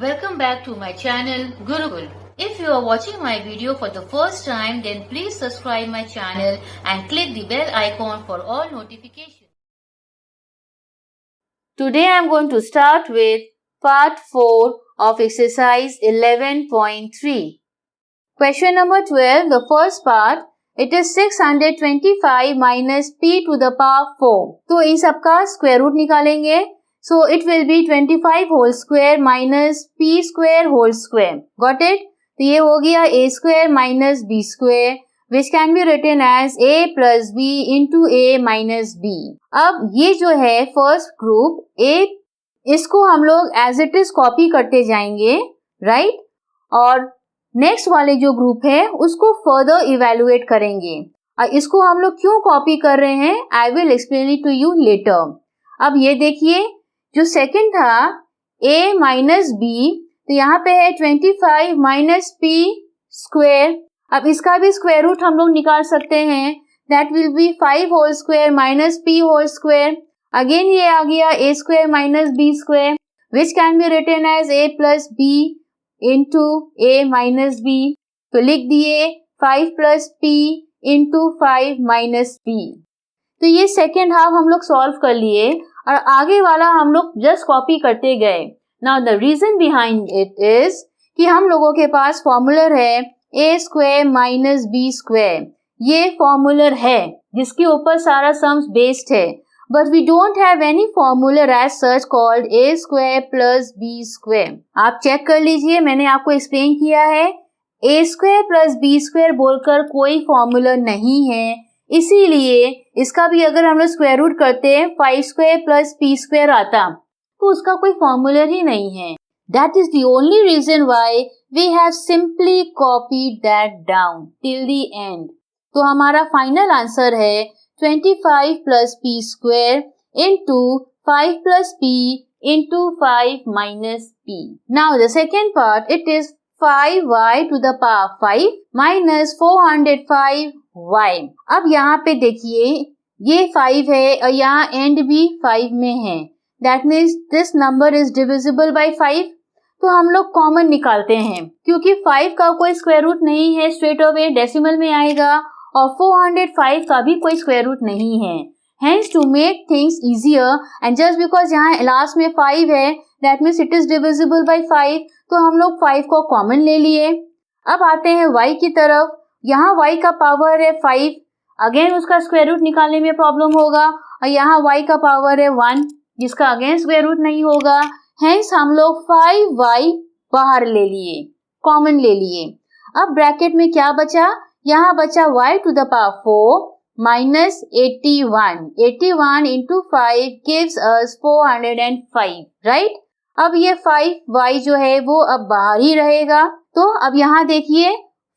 Welcome back to my channel Gurukul. If you are watching my video for the first time, then please subscribe my channel and click the bell icon for all notifications. Today I am going to start with part 4 of exercise 11.3. Question number 12, the first part, it is 625 minus p to the power 4. तो इन सबका square root निकालेंगे. So it will be 25 whole square minus p square whole square. Got it? तो ये हो गया a square minus b square which can be written as a plus b into a minus b. अब ये जो है first group a, इसको हम लोग as it is कॉपी करते जाएंगे, राइट? और नेक्स्ट वाले जो ग्रुप है उसको फर्दर इवेलुएट करेंगे. इसको हम लोग क्यों कॉपी कर रहे हैं, I will explain it to you later. अब ये देखिए, जो सेकंड था a माइनस बी, तो यहाँ पे है 25 माइनस पी स्क्वेयर. अब इसका भी स्क्वायर रूट हम लोग निकाल सकते हैं. That will be 5 whole square minus p whole square. Again ये आ गया a square minus B square which can be written as a plus b into a minus b. तो लिख दिए 5 plus p into 5 minus p. तो ये second half हम लोग सॉल्व कर लिए और आगे वाला हम लोग जस्ट कॉपी करते गए. Now the reason behind it is कि हम लोगों के पास फॉर्मूलर है a square minus B square. ये फॉर्मूलर है जिसके ऊपर सारा सम्स बेस्ड है, but we don't have any formula as such called a square plus B square. आप चेक कर लीजिए, मैंने आपको एक्सप्लेन किया है a square plus B square बोलकर कोई फॉर्मूलर नहीं है. इसीलिए इसका भी अगर हम लोग स्क्वायर रूट करते हैं 5 स्क्वायर प्लस पी स्क्वायर आता, तो उसका कोई फॉर्मूलर ही नहीं है. That is the only reason why we have simply copied that down till the end. तो हमारा फाइनल आंसर है 25 plus p square into 5 plus p into 5 minus p. Now the second part, it is 5y to the power 5 minus 405y. अब यहाँ पे देखिए ये 5 है और यहाँ एंड भी 5 में है. That means this number is divisible by 5. तो हम लोग कॉमन निकालते हैं क्योंकि 5 का कोई स्क्वायर रूट नहीं है, स्ट्रेट अवे डेसिमल में आएगा, और 405 का भी कोई स्क्वायर रूट नहीं है. Hence to make things easier and just because यहाँ लास्ट में 5 है, that means it is divisible by 5, तो हम लोग 5 को कॉमन ले लिए. अब आते हैं y की तरफ. यहाँ y का पावर है 5, अगेन उसका स्क्वायर रूट निकालने में प्रॉब्लम होगा, और यहाँ y का पावर है 1 जिसका अगेन स्क्वायर रूट नहीं होगा. हेंस हम लोग 5y बाहर ले लिए, कॉमन ले लिए. अब ब्रैकेट में क्या बचा, यहाँ बचा y to the power 4 minus 81. 81 into 5 gives us 405, right? अब ये 5y जो है वो अब बाहर ही रहेगा. तो अब यहाँ देखिए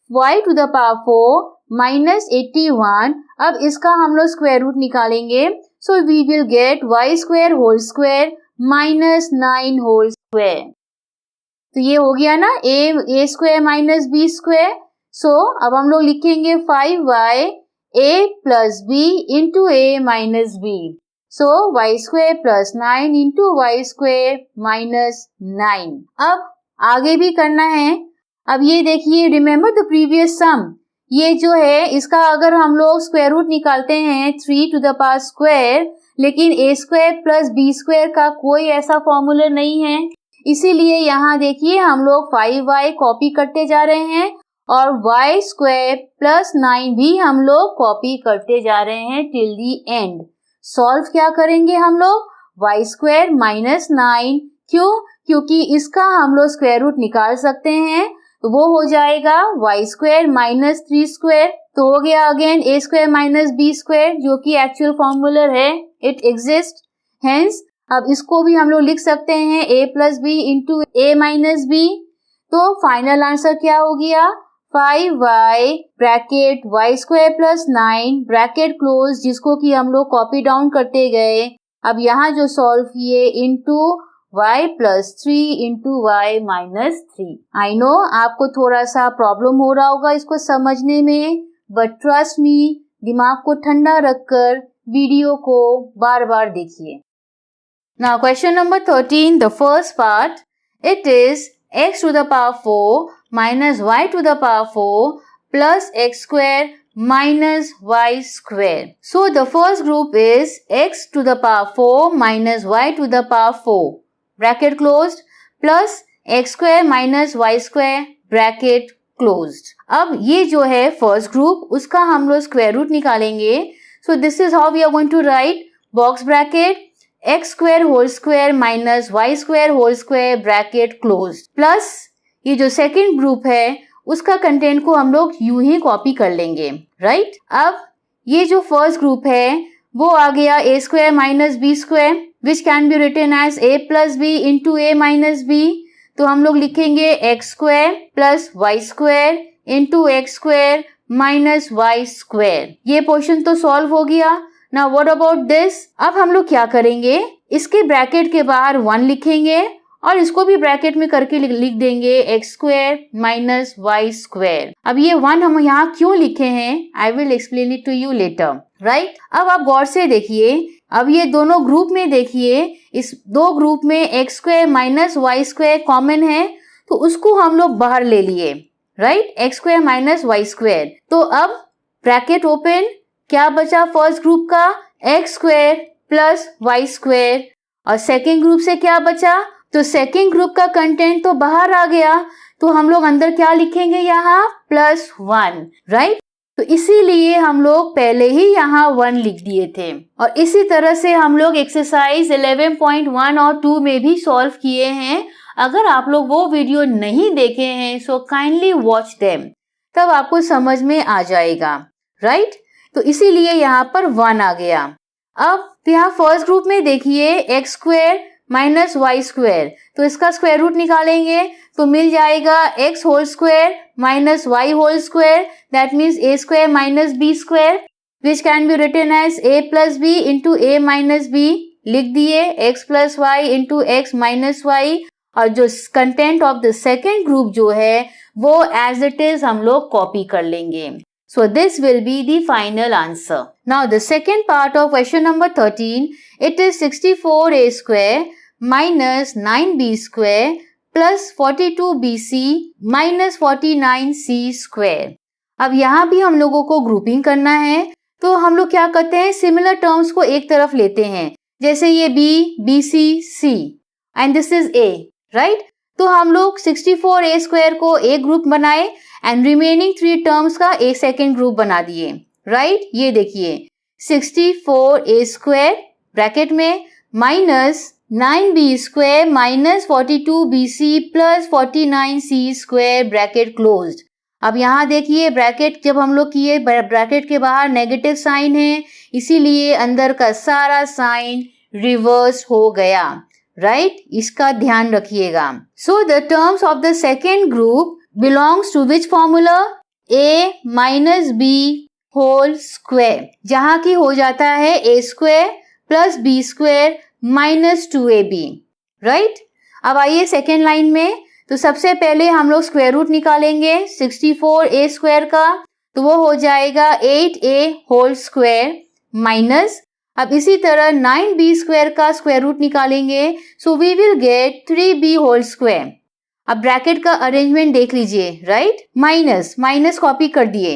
y to the power 4 minus 81. अब इसका हम लोग स्क्वायर रूट निकालेंगे. So we will get y square whole square minus 9 whole square. तो ये हो गया ना a square minus b square. So अब हम लोग लिखेंगे 5y a plus b into a minus b. So y square plus 9 into y square minus 9. अब आगे भी करना है. अब ये देखिए, रिमेम्बर द प्रीवियस सम. ये जो है इसका अगर हम लोग स्क्वायर रूट निकालते हैं 3 टू द पावर स्क्वायर, लेकिन a square plus b square का कोई ऐसा फॉर्मूला नहीं है. इसीलिए यहाँ देखिए हम लोग 5y कॉपी करते जा रहे हैं और y स्क्वायर प्लस 9 भी हम लोग कॉपी करते जा रहे हैं टिल दी एंड. सॉल्व क्या करेंगे हम लोग, y स्क्वायर माइनस 9. क्यों? क्योंकि इसका हम लोग स्क्वायर रूट निकाल सकते हैं, तो वो हो जाएगा y स्क्वायर माइनस 3 स्क्वायर. तो हो गया again a square minus b square जो कि एक्चुअल फॉर्मूलर है, इट एग्जिस्ट. हेंस अब इसको भी हम लोग लिख सकते हैं a plus b into a minus b. तो फाइनल आंसर क्या हो गया, 5y bracket y square plus 9 bracket close, जिसको कि हम लोग कॉपी डाउन करते गए. अब यहाँ जो सॉल्व किए into y plus 3 into y minus 3. I know आपको थोड़ा सा प्रॉब्लम हो रहा होगा इसको समझने में, बट ट्रस्ट मी, दिमाग को ठंडा रखकर वीडियो को बार बार देखिए. Now question number 13, the first part. It is x to the power 4 minus y to the power 4 plus x square minus y square. So the first group is x to the power 4 minus y to the power 4 bracket closed plus x square minus y square bracket closed. अब ये जो है first group, उसका हम लोग square root निकालेंगे. So this is how we are going to write box bracket x square whole square minus y square whole square bracket closed plus ये जो सेकेंड ग्रुप है उसका कंटेंट को हम लोग यूं ही कॉपी कर लेंगे, राइट. अब ये जो फर्स्ट ग्रुप है वो आ गया a square minus b square which can be written as a plus b into a minus b. तो हम लोग लिखेंगे x square plus y square into x square minus y square. ये पोर्शन तो solve हो गया. Now what about this? अब हम लोग क्या करेंगे, इसके ब्रैकेट के बाहर 1 लिखेंगे और इसको भी ब्रैकेट में करके लिख देंगे x square minus y square. अब ये 1 हम यहाँ क्यों लिखे हैं, I will explain it to you later, right. अब आप गौर से देखिए, अब ये दोनों ग्रुप में देखिए, इस दो ग्रुप में x square minus y square common है तो उसको हम लोग बाहर ले लिए, right. x square minus y square. तो अब ब्रैकेट ओपन, क्या बचा फर्स्ट ग्रुप का x square plus y square और सेकेंड ग्रुप से क्या बचा, तो सेकेंड ग्रुप का कंटेंट तो बाहर आ गया तो हम लोग अंदर क्या लिखेंगे यहाँ +1, राइट. तो इसीलिए हम लोग पहले ही यहाँ 1 लिख दिए थे. और इसी तरह से हम लोग एक्सरसाइज 11.1 और 2 में भी सॉल्व किए हैं. अगर आप लोग वो वीडियो नहीं देखे हैं सो काइंडली वॉच देम, तब आपको समझ में आ जाएगा, राइट. तो इसीलिए यहाँ पर 1 आ गया. अब यहाँ फर्स्ट ग्रुप में देखिए x square minus y square, तो इसका स्क्वायर रूट निकालेंगे तो मिल जाएगा x whole square minus y whole square, that means a square minus b square which can be written as a plus b into a minus b. लिख दिए x plus y into x minus y. और जो content of the second group जो है वो as it is हम लोग copy कर लेंगे. So this will be the final answer. Now the second part of question number 13, it is 64a square minus 9b square plus 42bc minus 49c square. अब यहाँ भी हम लोगों को ग्रुपिंग करना है तो हम लोग क्या करते हैं, सिमिलर टर्म्स को एक तरफ लेते हैं. जैसे ये b, bc, c and this is a, right? तो हम लोग 64a स्क्वायर को एक ग्रुप बनाए एंड रिमेनिंग 3 टर्म्स का एक सेकेंड ग्रुप बना दिए, राइट. ये देखिए 64a स्क्वायर ब्रैकेट में minus 9b square minus 42bc plus 49c square bracket closed. अब यहाँ देखिए ब्रैकेट जब हम लोग किए, ब्रैकेट के बाहर नेगेटिव साइन है इसीलिए अंदर का सारा साइन रिवर्स हो गया, राइट. इसका ध्यान रखिएगा. So the terms of the second group belongs to which formula? a minus b whole square, जहाँ की हो जाता है a square plus b square minus 2ab, right? अब आइए सेकेंड लाइन में, तो सबसे पहले हम लोग स्क्वायर रूट निकालेंगे 64a स्क्वायर का, तो वो हो जाएगा 8a होल स्क्वायर माइनस, अब इसी तरह 9b स्क्वायर का स्क्वायर रूट निकालेंगे so we will get 3b whole square. अब ब्रैकेट का अरेंजमेंट देख लीजिए, राइट. माइनस माइनस कॉपी कर दिए.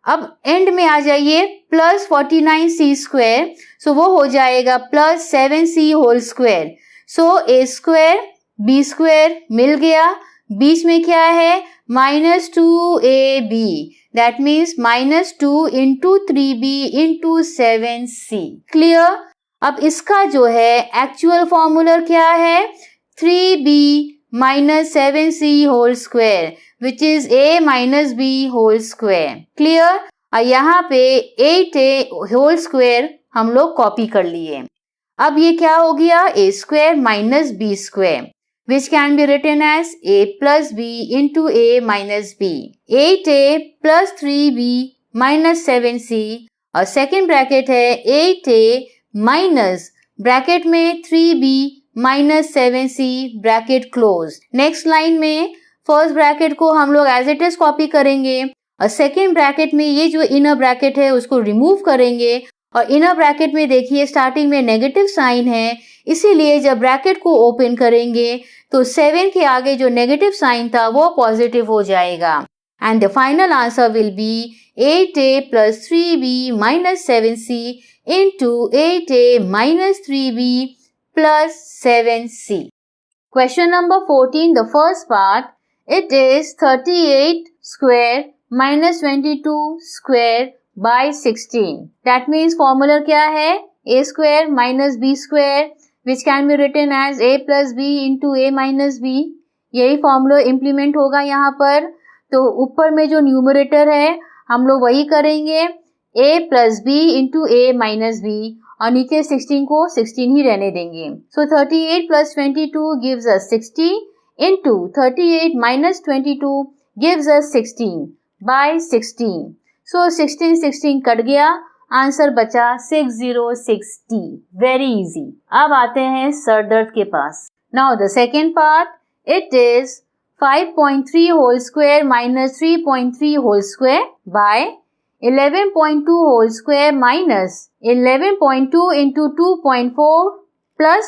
अब एंड में आ जाइए प्लस 49c स्क्वायर, सो वो हो जाएगा plus 7c whole square. So a square b square मिल गया, बीच में क्या है minus 2ab, that means minus 2 into 3b into 7c. Clear. अब इसका जो है एक्चुअल फॉर्मूला क्या है, 3b minus 7c whole square which is a minus b whole square. Clear? और यहाँ पे 8a whole square हम लोग कॉपी कर लिए. अब ये क्या हो गया, a square minus b square which can be written as a plus b into a minus b. 8a plus 3b minus 7c और सेकेंड ब्रैकेट है 8a minus ब्रैकेट में 3b minus 7c bracket close. Next line में first bracket को हम लोग as it is copy करेंगे और second bracket में ये जो इनर ब्रैकेट है उसको रिमूव करेंगे और इनर ब्रैकेट में देखिए स्टार्टिंग में नेगेटिव साइन है इसीलिए जब ब्रैकेट को ओपन करेंगे तो 7 के आगे जो नेगेटिव साइन था वो पॉजिटिव हो जाएगा and the final answer will be 8a plus 3b minus 7c into 8a minus 3b plus 7c. Question number 14, the first part, it is 38 square minus 22 square by 16. That means formula क्या है? a square minus b square which can be written as a plus b into a minus b. यही formula implement होगा यहाँ पर. तो ऊपर में जो न्यूमरेटर है हम लोग वही करेंगे a plus b into a minus b और नीचे 16 को 16 ही रहने देंगे. So 38 plus 22 gives us 60 into 38 minus 22 gives us 16 by 16. So 16 cut गया, आंसर बचा 6060. Very easy. अब आते हैं सर दर्द के पास. Now the second part, it is 5.3 whole square minus 3.3 whole square by 11.2 whole square minus 11.2 into 2.4 plus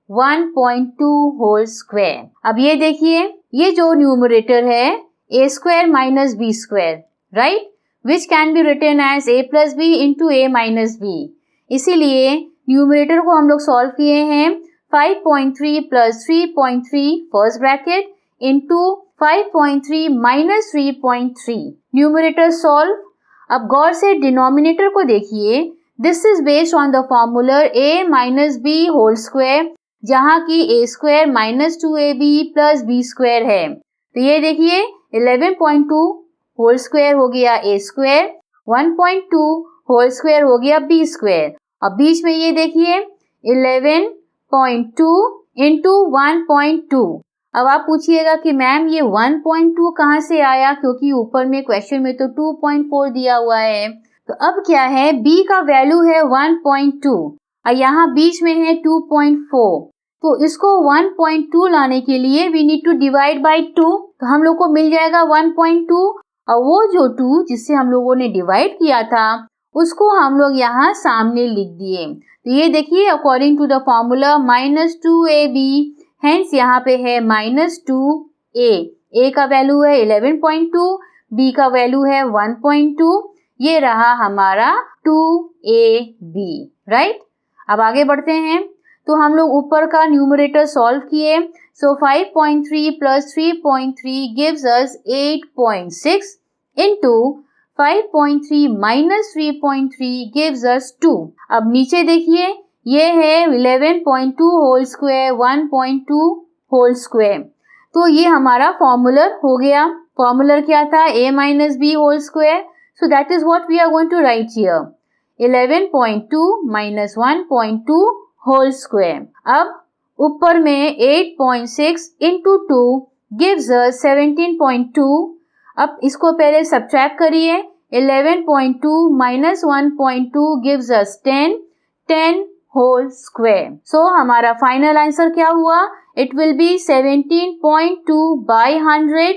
1.2 whole square. अब ये देखिए, ये जो न्यूमरेटर है a square minus b square, right? Which can be written as a plus b into a minus b. इसीलिए numerator को हम लोग सॉल्व किए हैं 5.3 plus 3.3 first bracket into 5.3 minus 3.3. Numerator solve. अब गौर से डिनोमिनेटर को देखिए. This is based on the formula a minus b whole square, जहाँ की a square minus 2ab plus b square है. तो ये देखिए 11.2 होल स्क्वायर हो गया a स्क्वायर, 1.2 होल स्क्वायर हो गया b स्क्वायर. अब बीच में ये देखिए 11.2 इंटू 1.2. अब आप पूछिएगा कि मैम ये 1.2 कहाँ से आया, क्योंकि ऊपर में क्वेश्चन में तो 2.4 दिया हुआ है. तो अब क्या है, b का वैल्यू है 1.2 और यहाँ बीच में है 2.4. तो इसको 1.2 लाने के लिए we need to divide by 2. तो हम लोग को मिल जाएगा 1.2 और वो जो 2 जिससे हम लोगों ने डिवाइड किया था उसको हम लोग यहाँ सामने लिख दिए. तो ये देखिए according to the formula minus 2ab, hence यहाँ पे है माइनस 2a. a का वैल्यू है 11.2, b का वैल्यू है 1.2. ये रहा हमारा 2ab, राइट. अब आगे बढ़ते हैं. तो हम लोग ऊपर का न्यूमरेटर सॉल्व किए. सो 5.3 plus 3.3 gives us 8.6 into 5.3 minus 3.3 gives us 2. अब नीचे देखिए ये है 11.2 होल स्क्वायर, 1.2 होल स्क्वायर. तो ये हमारा फॉर्मूलर हो गया. फॉर्मूलर क्या था, a minus b whole square. So that is what we are going to write here, 11.2 minus 1.2 whole square. अब ऊपर में 8.6 इंटू 2 गिव्स अस 17.2. अब इसको पहले सब्ट्रैक्ट करिए. 11.2 minus 1.2 gives us 10 whole square. So हमारा फाइनल आंसर क्या हुआ, इट विल बी 17.2 बाई 100,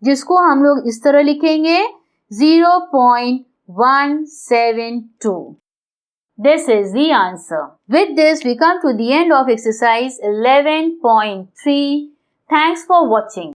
जिसको हम लोग इस तरह लिखेंगे 0.172. This is the answer. With this we come to the end of exercise 11.3. Thanks for watching.